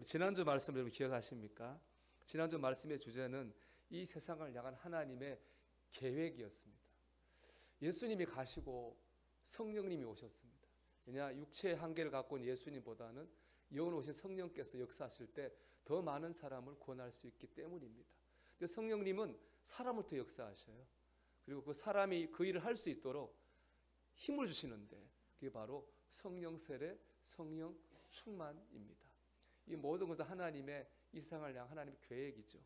우리 지난주 말씀 여러분 기억하십니까? 지난주 말씀의 주제는 이 세상을 향한 하나님의 계획이었습니다. 예수님이 가시고 성령님이 오셨습니다. 왜냐, 육체의 한계를 갖고 온 예수님보다는 영으로 오신 성령께서 역사하실 때 더 많은 사람을 구원할 수 있기 때문입니다. 근데 성령님은 사람부터 역사하셔요. 그리고 그 사람이 그 일을 할 수 있도록 힘을 주시는데 그게 바로 성령 세례, 성령 충만입니다. 이 모든 것은 하나님의 이 세상을 향한 하나님의 계획이죠.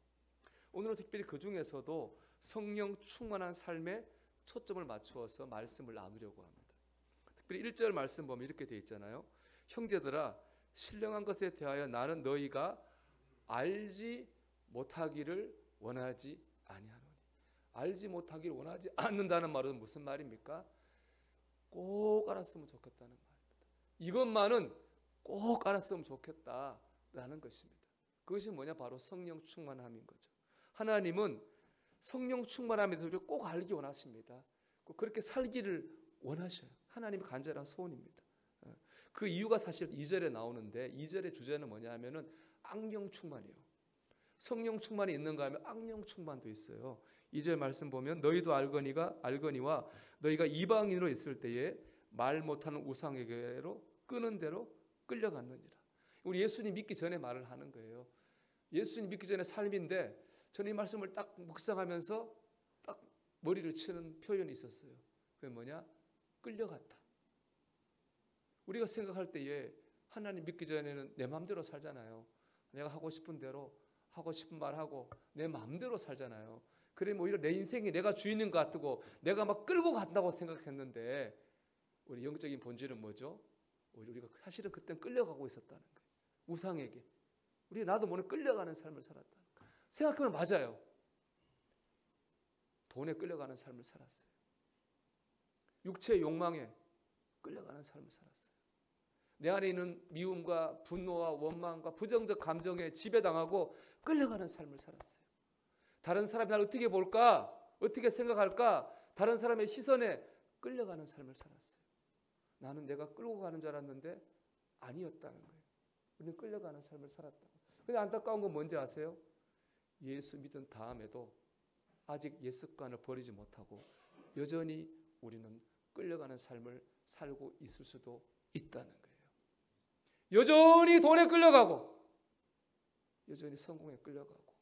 오늘은 특별히 그 중에서도 성령 충만한 삶에 초점을 맞추어서 말씀을 나누려고 합니다. 특별히 1절 말씀 보면 이렇게 되어 있잖아요. 형제들아, 신령한 것에 대하여 나는 너희가 알지 못하기를 원하지 아니하노니. 알지 못하기를 원하지 않는다는 말은 무슨 말입니까? 꼭 알았으면 좋겠다는 말입니다. 이것만은 꼭 알았으면 좋겠다라는 것입니다. 그것이 뭐냐? 바로 성령 충만함인 거죠. 하나님은 성령 충만함에 대해서 꼭 알기 원하십니다. 그렇게 살기를 원하셔요. 하나님의 간절한 소원입니다. 그 이유가 사실 2절에 나오는데 2절의 주제는 뭐냐 하면은 악령 충만이에요. 성령 충만이 있는가 하면 악령 충만도 있어요. 2절 말씀 보면 너희도 알거니와 너희가 이방인으로 있을 때에 말 못하는 우상에게로 끄는 대로 끌려갔느니라. 우리 예수님 믿기 전에 말을 하는 거예요. 예수님 믿기 전에 삶인데 저는 이 말씀을 딱 묵상하면서 딱 머리를 치는 표현이 있었어요. 그게 뭐냐? 끌려갔다. 우리가 생각할 때에 하나님 믿기 전에는 내 마음대로 살잖아요. 내가 하고 싶은 대로 하고 싶은 말 하고 내 마음대로 살잖아요. 그러면 오히려 내 인생이 내가 주인인 것 같고 내가 막 끌고 간다고 생각했는데 우리 영적인 본질은 뭐죠? 우리가 사실은 그때는 끌려가고 있었다는 거예요. 우상에게. 우리 나도 모르게 끌려가는 삶을 살았다는 거예요. 생각하면 맞아요. 돈에 끌려가는 삶을 살았어요. 육체의 욕망에 끌려가는 삶을 살았어요. 내 안에 있는 미움과 분노와 원망과 부정적 감정에 지배당하고 끌려가는 삶을 살았어요. 다른 사람이 나를 어떻게 볼까? 어떻게 생각할까? 다른 사람의 시선에 끌려가는 삶을 살았어요. 나는 내가 끌고 가는 줄 알았는데 아니었다는 거예요. 우리는 끌려가는 삶을 살았다고. 근데 안타까운 건 뭔지 아세요? 예수 믿은 다음에도 아직 옛 습관을 버리지 못하고 여전히 우리는 끌려가는 삶을 살고 있을 수도 있다는 거예요. 여전히 돈에 끌려가고 여전히 성공에 끌려가고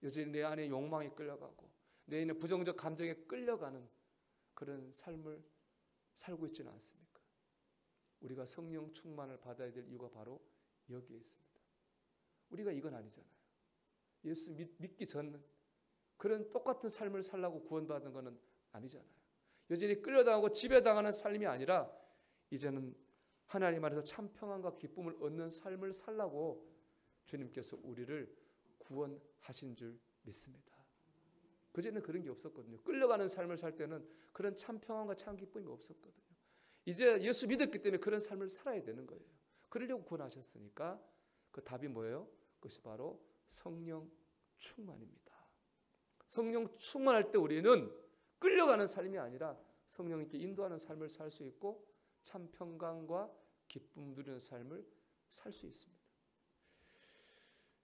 여전히 내 안에 욕망에 끌려가고 내 안에 부정적 감정에 끌려가는 그런 삶을 살고 있지는 않습니까? 우리가 성령 충만을 받아야 될 이유가 바로 여기에 있습니다. 우리가 이건 아니잖아요. 예수 믿기 전 그런 똑같은 삶을 살라고 구원받은 것은 아니잖아요. 여전히 끌려당하고 지배당하는 삶이 아니라 이제는 하나님 안에서 참 평안과 기쁨을 얻는 삶을 살라고 주님께서 우리를 구원하신 줄 믿습니다. 그전에는 그런 게 없었거든요. 끌려가는 삶을 살 때는 그런 참 평안과 참 기쁨이 없었거든요. 이제 예수 믿었기 때문에 그런 삶을 살아야 되는 거예요. 그러려고 구원하셨으니까 그 답이 뭐예요? 그것이 바로 성령 충만입니다. 성령 충만할 때 우리는 끌려가는 삶이 아니라 성령님께 인도하는 삶을 살 수 있고 참 평강과 기쁨 누리는 삶을 살 수 있습니다.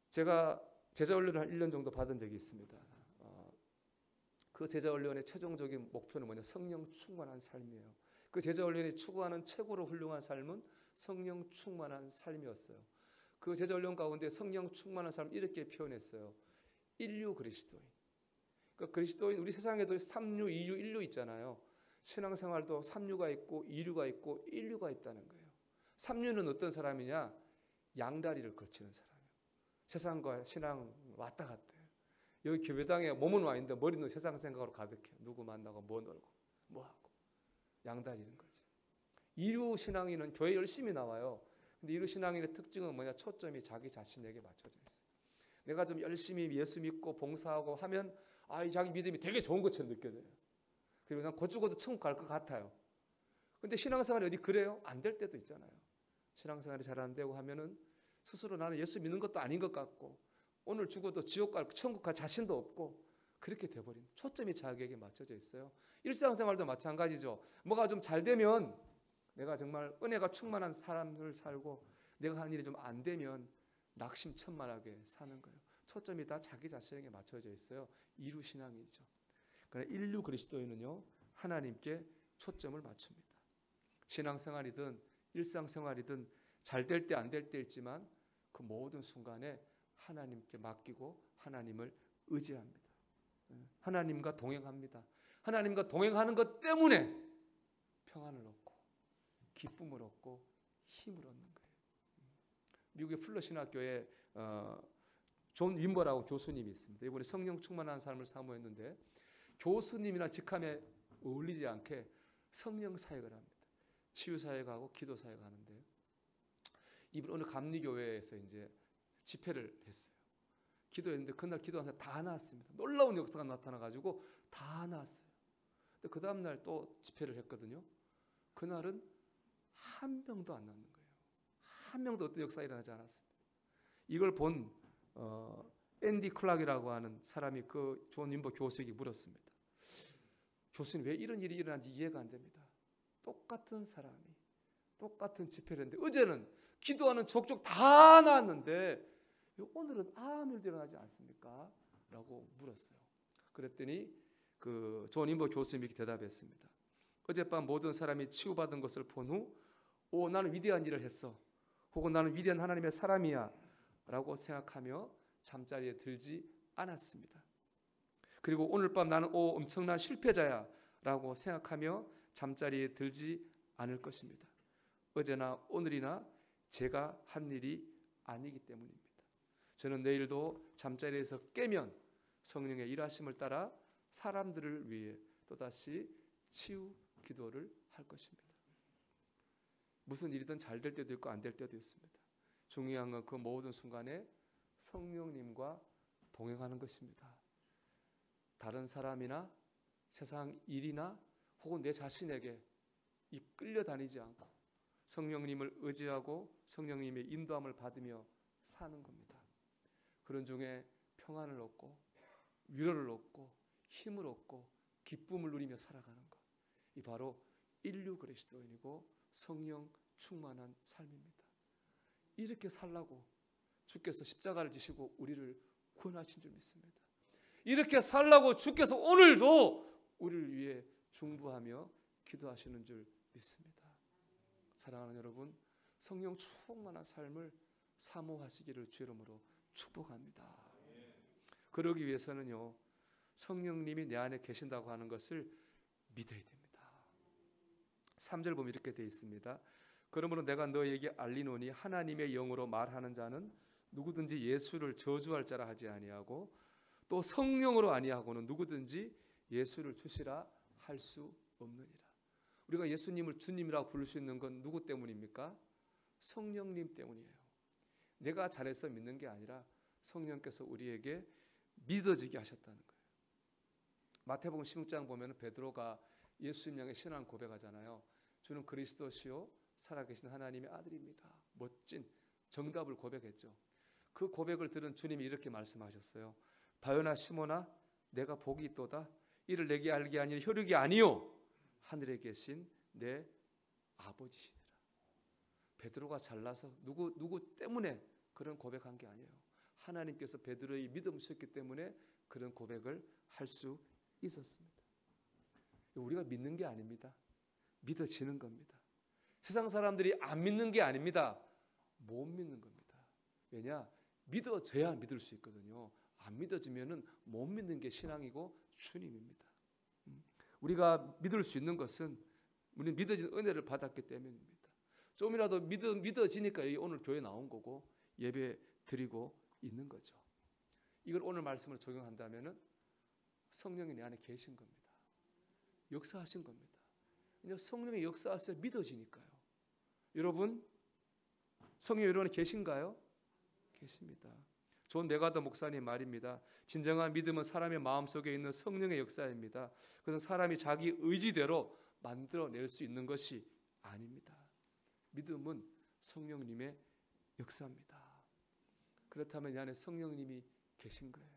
제가 제자훈련을 한 1년 정도 받은 적이 있습니다. 그 제자훈련의 최종적인 목표는 뭐냐? 성령 충만한 삶이에요. 그 제자훈련이 추구하는 최고로 훌륭한 삶은 성령 충만한 삶이었어요. 그 제자훈련 가운데 성령 충만한 삶을 이렇게 표현했어요. 인류 그리스도인. 그러니까 그리스도인 우리 세상에도 3류, 2류, 1류 있잖아요. 신앙생활도 3류가 있고 2류가 있고 1류가 있다는 거예요. 3류는 어떤 사람이냐? 양다리를 걸치는 사람이에요. 세상과 신앙 왔다 갔다 해요. 여기 교회당에 몸은 와 있는데 머리는 세상 생각으로 가득해요. 누구 만나고 뭐 놀고 뭐 하고 양다리는 거죠. 2류 신앙인은 교회 열심히 나와요. 근데 2류 신앙인의 특징은 뭐냐? 초점이 자기 자신에게 맞춰져 있어요. 내가 좀 열심히 예수 믿고 봉사하고 하면 자기 믿음이 되게 좋은 것처럼 느껴져요. 그리고 난 곧 죽어도 천국 갈 것 같아요. 근데 신앙생활이 어디 그래요? 안 될 때도 있잖아요. 신앙생활이 잘 안 되고 하면은 스스로 나는 예수 믿는 것도 아닌 것 같고 오늘 죽어도 지옥 갈 천국 갈 자신도 없고 그렇게 돼버린 초점이 자기에게 맞춰져 있어요. 일상생활도 마찬가지죠. 뭐가 좀 잘 되면 내가 정말 은혜가 충만한 삶을 살고 내가 하는 일이 좀 안 되면 낙심천만하게 사는 거예요. 초점이 다 자기 자신에게 맞춰져 있어요. 이루 신앙이죠. 그러나 인류 그리스도인은요, 하나님께 초점을 맞춥니다. 신앙생활이든 일상생활이든 잘 될 때 안 될 때 있지만 그 모든 순간에 하나님께 맡기고 하나님을 의지합니다. 하나님과 동행합니다. 하나님과 동행하는 것 때문에 평안을 얻고 기쁨을 얻고 힘을 얻는 거예요. 미국의 풀러 신학교에 존 윈버라고 교수님이 있습니다. 이번에 성령 충만한 삶을 사모했는데 교수님이나 직함에 어울리지 않게 성령 사역을 합니다. 치유 사역하고 기도 사역하는데 이분 어느 감리교회에서 이제 집회를 했어요. 기도했는데 그날 기도한 사람 다 나았습니다. 놀라운 역사가 나타나가지고 다 나았어요. 근데 그 다음날 또 집회를 했거든요. 그날은 한 명도 안 났는 거예요. 한 명도 어떤 역사가 일어나지 않았습니다. 이걸 본 앤디 클락이라고 하는 사람이 그 존 윈버 교수에게 물었습니다. 교수님, 왜 이런 일이 일어난지 이해가 안 됩니다. 똑같은 사람이 똑같은 집회를 했는데 어제는 기도하는 족족 다 나왔는데 오늘은 아무 일도 일어나지 않습니까? 라고 물었어요. 그랬더니 그 존 윈버 교수님이 이렇게 대답했습니다. 어젯밤 모든 사람이 치유받은 것을 본 후 나는 위대한 일을 했어. 혹은 나는 위대한 하나님의 사람이야 라고 생각하며 잠자리에 들지 않았습니다. 그리고 오늘 밤 나는 엄청난 실패자야 라고 생각하며 잠자리에 들지 않을 것입니다. 어제나 오늘이나 제가 한 일이 아니기 때문입니다. 저는 내일도 잠자리에서 깨면 성령의 일하심을 따라 사람들을 위해 또다시 치유 기도를 할 것입니다. 무슨 일이든 잘 될 때도 있고 안 될 때도 있습니다. 중요한 건 그 모든 순간에 성령님과 동행하는 것입니다. 다른 사람이나 세상 일이나 혹은 내 자신에게 끌려다니지 않고 성령님을 의지하고 성령님의 인도함을 받으며 사는 겁니다. 그런 중에 평안을 얻고 위로를 얻고 힘을 얻고 기쁨을 누리며 살아가는 것, 이 바로 인류 그리스도인이고 성령 충만한 삶입니다. 이렇게 살라고 주께서 십자가를 지시고 우리를 구원하신 줄 믿습니다. 이렇게 살라고 주께서 오늘도 우리를 위해 중보하며 기도하시는 줄 믿습니다. 사랑하는 여러분, 성령 충만한 삶을 사모하시기를 주 이름으로 축복합니다. 그러기 위해서는요, 성령님이 내 안에 계신다고 하는 것을 믿어야 됩니다. 3절 보면 이렇게 되어 있습니다. 그러므로 내가 너에게 알리노니 하나님의 영으로 말하는 자는 누구든지 예수를 저주할 자라 하지 아니하고 또 성령으로 아니하고는 누구든지 예수를 주시라 할 수 없느니라. 우리가 예수님을 주님이라고 부를 수 있는 건 누구 때문입니까? 성령님 때문이에요. 내가 잘해서 믿는 게 아니라 성령께서 우리에게 믿어지게 하셨다는 거예요. 마태복음 16장 보면 베드로가 예수님 향해 신앙 고백하잖아요. 주는 그리스도시요 살아계신 하나님의 아들입니다. 멋진 정답을 고백했죠. 그 고백을 들은 주님이 이렇게 말씀하셨어요. 바요나 시몬아, 내가 복이 있도다. 이를 내게 알게 아니라 혈육이 아니요 하늘에 계신 내 아버지시니라. 베드로가 잘나서 누구 때문에 그런 고백한 게 아니에요. 하나님께서 베드로의 믿음을 주셨기 때문에 그런 고백을 할 수 있었습니다. 우리가 믿는 게 아닙니다. 믿어지는 겁니다. 세상 사람들이 안 믿는 게 아닙니다. 못 믿는 겁니다. 왜냐? 믿어져야 믿을 수 있거든요. 안 믿어지면은 못 믿는 게 신앙이고 주님입니다. 우리가 믿을 수 있는 것은 우리는 믿어진 은혜를 받았기 때문입니다. 좀이라도 믿어지니까 오늘 교회 나온 거고 예배 드리고 있는 거죠. 이걸 오늘 말씀을 적용한다면은 성령이 내 안에 계신 겁니다. 역사하신 겁니다. 그냥 성령의 역사하셔서 믿어지니까요. 여러분, 성령 여러분 안에 계신가요? 계십니다. 존 메가더 목사님 말입니다. 진정한 믿음은 사람의 마음속에 있는 성령의 역사입니다. 그것은 사람이 자기 의지대로 만들어낼 수 있는 것이 아닙니다. 믿음은 성령님의 역사입니다. 그렇다면 이 안에 성령님이 계신 거예요.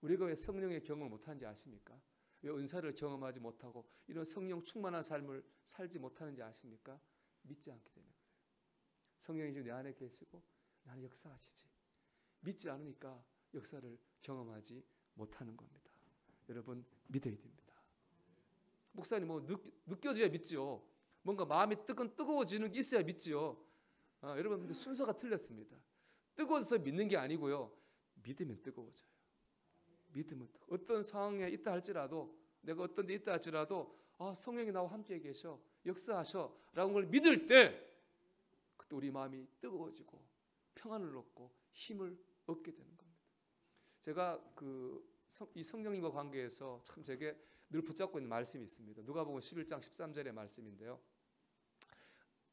우리가 왜 성령의 경험을 못하는지 아십니까? 왜 은사를 경험하지 못하고 이런 성령 충만한 삶을 살지 못하는지 아십니까? 믿지 않기 때문에 그래요. 성령이 지금 내 안에 계시고 나는 역사하시지. 믿지 않으니까 역사를 경험하지 못하는 겁니다. 여러분, 믿어야 됩니다. 목사님 뭐 느껴져야 믿지요. 뭔가 마음이 뜨거워지는 게 있어야 믿지요. 여러분, 근데 순서가 틀렸습니다. 뜨거워서 믿는 게 아니고요. 믿으면 뜨거워져요. 믿으면 어떤 상황에 있다 할지라도, 내가 어떤 데 있다 할지라도 성령이 나와 함께 계셔, 역사하셔 라는 걸 믿을 때 그때 우리 마음이 뜨거워지고 평안을 얻고 힘을 얻게 되는 겁니다. 제가 이 성령님과 관계에서 참 제게 늘 붙잡고 있는 말씀이 있습니다. 누가복음 11장 13절의 말씀인데요.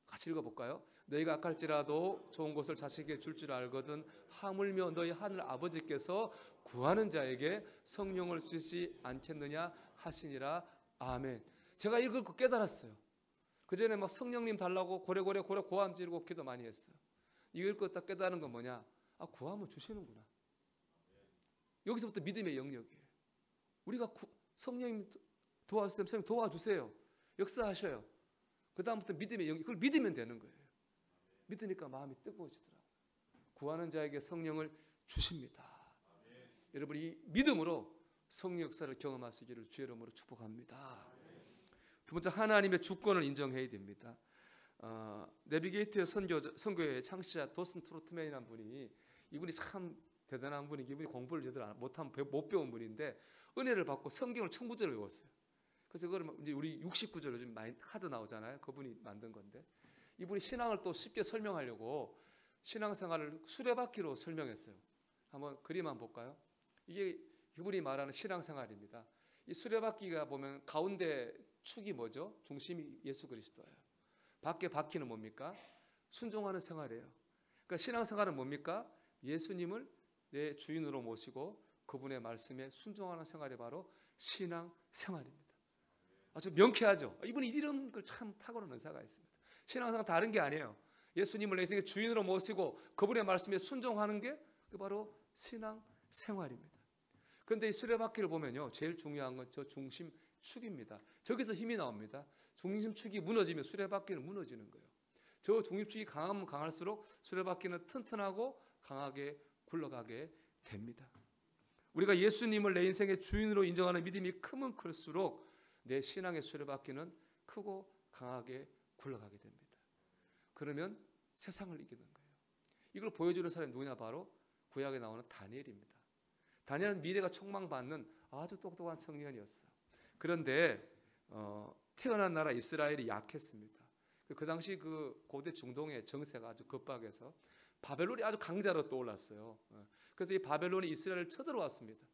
같이 읽어볼까요? 너희가 악할지라도 좋은 것을 자식에게 줄 줄 알거든 하물며 너희 하늘 아버지께서 구하는 자에게 성령을 주시지 않겠느냐 하시니라. 아멘. 제가 이걸 깨달았어요. 그전에 막 성령님 달라고 고래고래 고함 지르고 기도 많이 했어요. 이걸 딱 깨달은 건 뭐냐? 구하면 주시는구나. 여기서부터 믿음의 영역이에요. 우리가 성령님 도와주세요. 성령 도와주세요. 역사하셔요. 그 다음부터 믿음의 영역, 그걸 믿으면 되는 거예요. 믿으니까 마음이 뜨거워지더라고요. 구하는 자에게 성령을 주십니다. 여러분, 이 믿음으로 성령 역사를 경험하시기를 주의 이름으로 축복합니다. 두 번째, 하나님의 주권을 인정해야 됩니다. 내비게이트의 선교회 창시자 도슨 트로트맨이라는 분이, 이분이 참 대단한 분이, 이분이 공부를 제대로 못 배운 분인데 은혜를 받고 성경을 1000구절을 외웠어요. 그래서 그걸 이제 우리 69절 요즘 많이 카드 나오잖아요. 그분이 만든 건데, 이분이 신앙을 또 쉽게 설명하려고 신앙생활을 수레바퀴로 설명했어요. 한번 그림 한번 볼까요? 이게 그분이 말하는 신앙생활입니다. 이 수레바퀴가 보면 가운데 축이 뭐죠? 중심이 예수 그리스도예요. 밖에 바퀴는 뭡니까? 순종하는 생활이에요. 그러니까 신앙생활은 뭡니까? 예수님을 내 주인으로 모시고 그분의 말씀에 순종하는 생활이 바로 신앙생활입니다. 아주 명쾌하죠. 이분이 이런 걸 참 탁월한 은사가 있습니다. 신앙생활 다른 게 아니에요. 예수님을 내 인생의 주인으로 모시고 그분의 말씀에 순종하는 게 바로 신앙생활입니다. 그런데 이 수레바퀴를 보면요, 제일 중요한 건 저 중심축입니다. 저기서 힘이 나옵니다. 중심축이 무너지면 수레바퀴는 무너지는 거예요. 저 중심축이 강하면 강할수록 수레바퀴는 튼튼하고 강하게 굴러가게 됩니다. 우리가 예수님을 내 인생의 주인으로 인정하는 믿음이 크면 클수록 내 신앙의 수레바퀴는 크고 강하게 굴러가게 됩니다. 그러면 세상을 이기는 거예요. 이걸 보여주는 사람이 누구냐? 바로 구약에 나오는 다니엘입니다. 다니엘은 미래가 촉망받는 아주 똑똑한 청년이었어요. 그런데 태어난 나라 이스라엘이 약했습니다. 그 당시 그 고대 중동의 정세가 아주 급박해서 바벨론이 아주 강자로 떠올랐어요. 그래서 이 바벨론이 이스라엘을 쳐들어왔습니다.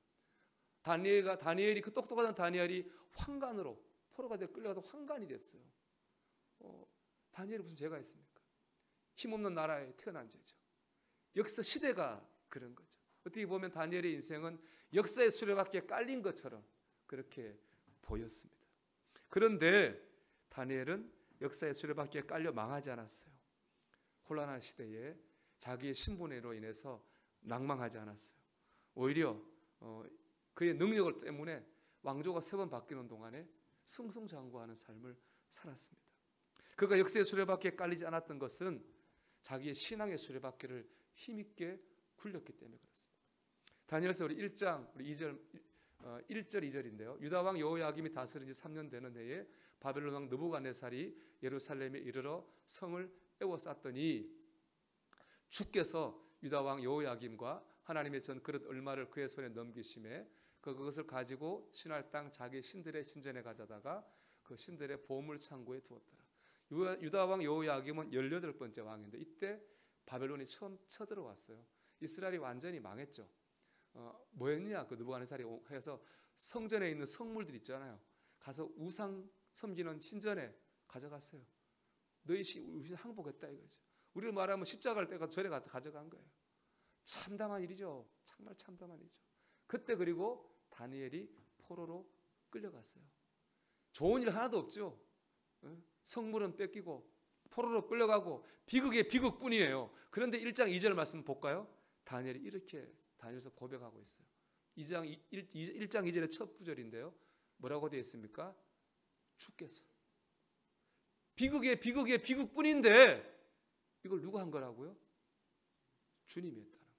다니엘이 그 똑똑한 다니엘이 황간으로 포로가 되어 끌려가서 황간이 됐어요. 다니엘이 무슨 죄가 있습니까? 힘없는 나라에 태어난 죄죠. 역사 시대가 그런 거죠. 어떻게 보면 다니엘의 인생은 역사의 수레바퀴에 깔린 것처럼 그렇게 보였습니다. 그런데 다니엘은 역사의 수레바퀴에 깔려 망하지 않았어요. 혼란한 시대에 자기의 신분으로 인해서 낭망하지 않았어요. 오히려 그의 능력을 때문에 왕조가 3번 바뀌는 동안에 승승장구하는 삶을 살았습니다. 그가 역사의 수레바퀴에 깔리지 않았던 것은 자기의 신앙의 수레바퀴를 힘있게 굴렸기 때문에 그렇습니다. 다니엘서 우리 1장 우리 1절 2절인데요. 유다 왕 여호야김이 다스린 지 3년 되는 해에 바벨론 왕 느부갓네살이 예루살렘에 이르러 성을 에워쌌더니 주께서 유다 왕 여호야김과 하나님의 전 그릇 얼마를 그의 손에 넘기심에 그것을 가지고 신할 땅 자기 신들의 신전에 가져다가 그 신들의 보물 창고에 두었더라. 유다 왕 여호야김은 18번째 왕인데 이때 바벨론이 처음 쳐들어왔어요. 이스라엘이 완전히 망했죠. 뭐였냐? 그 느부갓네살이 해서 성전에 있는 성물들 있잖아요. 가서 우상 섬기는 신전에 가져갔어요. 너희 우신 항복했다 이거죠. 우리를 말하면 십자가를 떼가 절에 가져간 거예요. 참담한 일이죠. 정말 참담한 일이죠. 그때 그리고 다니엘이 포로로 끌려갔어요. 좋은 일 하나도 없죠. 성물은 뺏기고 포로로 끌려가고 비극의 비극뿐이에요. 그런데 1장 2절 말씀 볼까요? 다니엘이 이렇게 다니엘서 고백하고 있어요. 1장 2절의 첫 구절인데요. 뭐라고 되어 있습니까? 주께서. 비극의 비극뿐인데 이걸 누가 한 거라고요? 주님이 했다는 거예요.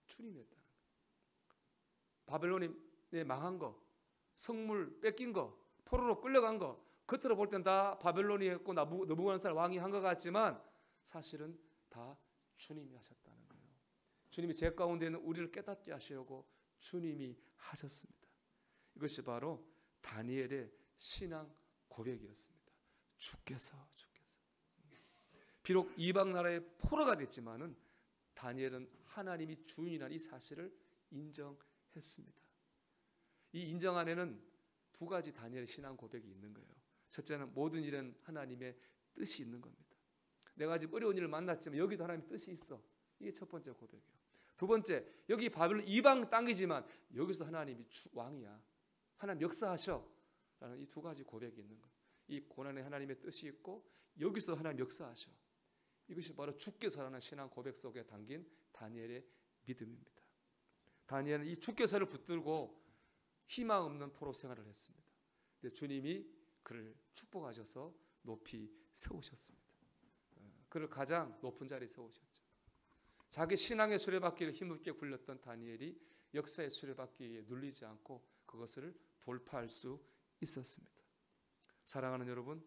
주님이었다는 거예요. 바벨론이 망한 거, 성물 뺏긴 거, 포로로 끌려간 거, 겉으로 볼 땐 다 바벨론이었고 느부갓네살 왕이 한 것 같지만 사실은 다 주님이 하셨다는 거예요. 주님이 죄 가운데 있는 우리를 깨닫게 하시려고 주님이 하셨습니다. 이것이 바로 다니엘의 신앙 고백이었습니다. 주께서 비록 이방 나라의 포로가 됐지만은 다니엘은 하나님이 주인이라는 이 사실을 인정했습니다. 이 인정 안에는 두 가지 다니엘의 신앙 고백이 있는 거예요. 첫째는 모든 일은 하나님의 뜻이 있는 겁니다. 내가 지금 어려운 일을 만났지만 여기도 하나님의 뜻이 있어. 이게 첫 번째 고백이에요. 두 번째, 여기 바벨론 이방 땅이지만 여기서 하나님이 왕이야. 하나님 역사하셔. 라는 이 두 가지 고백이 있는 거예요. 이 고난에 하나님의 뜻이 있고 여기서 하나님 역사하셔. 이것이 바로 주께서라는 신앙 고백 속에 담긴 다니엘의 믿음입니다. 다니엘은 이 주께서를 붙들고 희망 없는 포로 생활을 했습니다. 근데 주님이 그를 축복하셔서 높이 세우셨습니다. 그를 가장 높은 자리에 세우셨죠. 자기 신앙의 수레바퀴를 힘있게 굴렸던 다니엘이 역사의 수레바퀴에 눌리지 않고 그것을 돌파할 수 있었습니다. 사랑하는 여러분,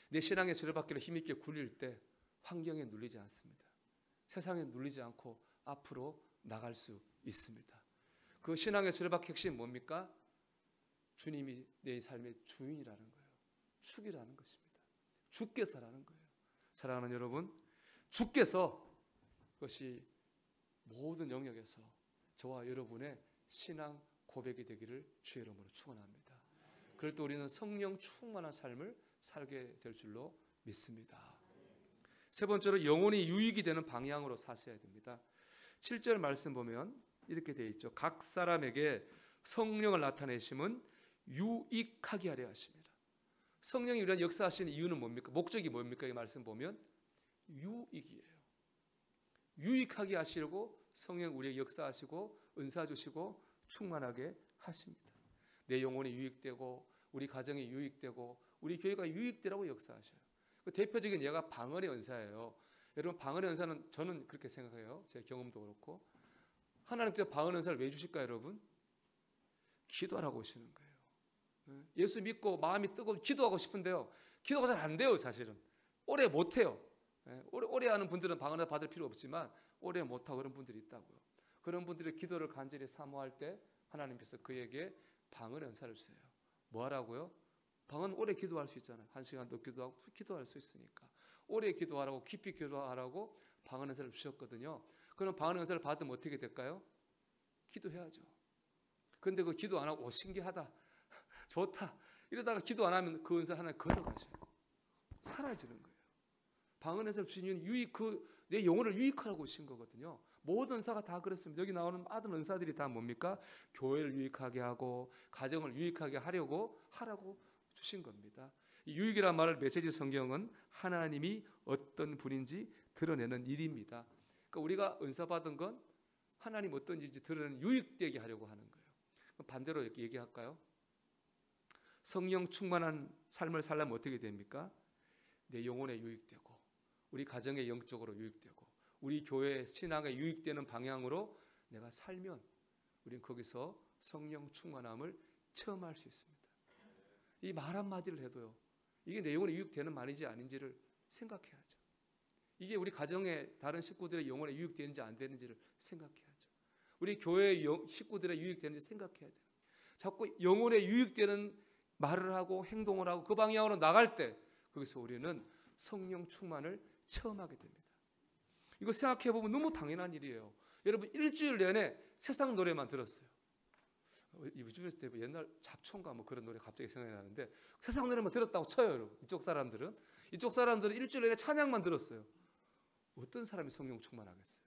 내 신앙의 수레바퀴를 힘있게 굴릴 때 환경에 눌리지 않습니다. 세상에 눌리지 않고 앞으로 나갈 수 있습니다. 그 신앙의 수레바퀴 핵심이 뭡니까? 주님이 내 삶의 주인이라는 거예요. 축이라는 것입니다. 주께서라는 거예요. 사랑하는 여러분, 주께서 그것이 모든 영역에서 저와 여러분의 신앙 고백이 되기를 주의 이름으로 축원합니다. 그럴 때 우리는 성령 충만한 삶을 살게 될 줄로 믿습니다. 세 번째로 영혼이 유익이 되는 방향으로 사셔야 됩니다. 7절 말씀 보면 이렇게 되어 있죠. 각 사람에게 성령을 나타내심은 유익하게 하려 하십니다. 성령이 우리가 역사하시는 이유는 뭡니까? 목적이 뭡니까? 이 말씀 보면 유익이에요. 유익하게 하시려고 성령 우리에게 역사하시고 은사 주시고 충만하게 하십니다. 내 영혼이 유익되고 우리 가정이 유익되고 우리 교회가 유익되라고 역사하셔요. 그 대표적인 예가 방언의 은사예요. 여러분, 방언의 은사는 저는 그렇게 생각해요. 제 경험도 그렇고, 하나님께서 방언의 은사를 왜 주실까요, 여러분? 기도하라고 오시는 거예요. 예수 믿고 마음이 뜨거워 기도하고 싶은데요, 기도가 잘 안 돼요. 사실은 오래 못 해요. 오래 하는 분들은 방언을 받을 필요 없지만 오래 못 하고 그런 분들이 있다고요. 그런 분들이 기도를 간절히 사모할 때 하나님께서 그에게 방언의 은사를 주세요. 뭐 하라고요? 방언 오래 기도할 수 있잖아요. 1시간도 기도하고 기도할 수 있으니까 오래 기도하라고, 깊이 기도하라고 방언의 은사를 주셨거든요. 그럼 방언의 은사를 받으면 어떻게 될까요? 기도해야죠. 그런데 그 기도 안 하고 신기하다, 좋다 이러다가 기도 안 하면 그 은사 하나 걷어가셔요. 사라지는 거예요. 방언의 은사를 주신 이유는 내 영혼을 유익하라고 주신 거거든요. 모든 은사가 다 그렇습니다. 여기 나오는 모든 은사들이 다 뭡니까? 교회를 유익하게 하고 가정을 유익하게 하라고 주신 겁니다. 이 유익이라는 말을 메시지 성경은 하나님이 어떤 분인지 드러내는 일입니다. 그러니까 우리가 은사 받은 건 하나님 어떤 일인지 드러내는 유익되게 하려고 하는 거예요. 그럼 반대로 이렇게 얘기할까요? 성령 충만한 삶을 살려면 어떻게 됩니까? 내 영혼에 유익되고 우리 가정에 영적으로 유익되고 우리 교회 신앙에 유익되는 방향으로 내가 살면 우리는 거기서 성령 충만함을 체험할 수 있습니다. 이 말 한마디를 해도요, 이게 내 영혼에 유익되는 말인지 아닌지를 생각해야죠. 이게 우리 가정의 다른 식구들의 영혼에 유익되는지 안 되는지를 생각해야죠. 우리 교회 식구들의 유익되는지 생각해야 돼요. 자꾸 영혼에 유익되는 말을 하고 행동을 하고 그 방향으로 나갈 때 거기서 우리는 성령 충만을 체험하게 됩니다. 이거 생각해 보면 너무 당연한 일이에요. 여러분, 일주일 내내 세상 노래만 들었어요. 요즘에 옛날 잡초인가 뭐 그런 노래 갑자기 생각이 나는데 세상 노래만 들었다고 쳐요. 여러분, 이쪽 사람들은 일주일 내내 찬양만 들었어요. 어떤 사람이 성령 충만하겠어요?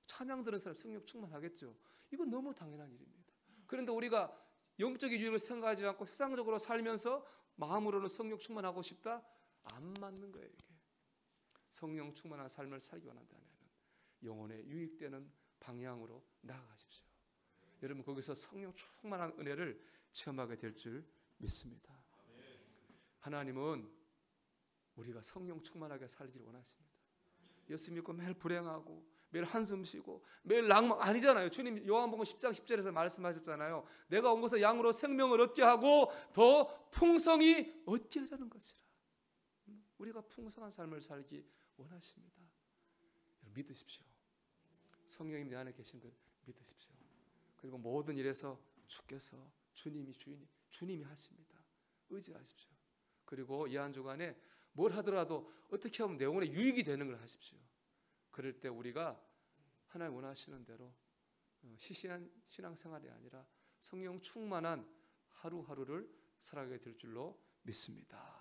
찬양 들은 사람이 성령 충만하겠죠. 이건 너무 당연한 일입니다. 그런데 우리가 영적인 유익을 생각하지 않고 세상적으로 살면서 마음으로는 성령 충만하고 싶다? 안 맞는 거예요. 이게 성령 충만한 삶을 살기 원한다면 영혼에 유익되는 방향으로 나아가십시오. 여러분, 거기서 성령 충만한 은혜를 체험하게 될 줄 믿습니다. 하나님은 우리가 성령 충만하게 살기를 원하십니다. 예수 믿고 매일 불행하고 매일 한숨 쉬고 매일 낭만 아니잖아요. 주님 요한복음 10장 10절에서 말씀하셨잖아요. 내가 온 것은 양으로 생명을 얻게 하고 더 풍성히 얻게 하려는 것이라. 우리가 풍성한 삶을 살기 원하십니다. 믿으십시오. 성령님 내 안에 계신 걸 믿으십시오. 그리고 모든 일에서 주께서 주님이 하십니다. 의지하십시오. 그리고 이 한 주간에 뭘 하더라도 어떻게 하면 내 영혼에 유익이 되는 걸 하십시오. 그럴 때 우리가 하나님 원하시는 대로 시시한 신앙생활이 아니라 성령 충만한 하루하루를 살아가게 될 줄로 믿습니다.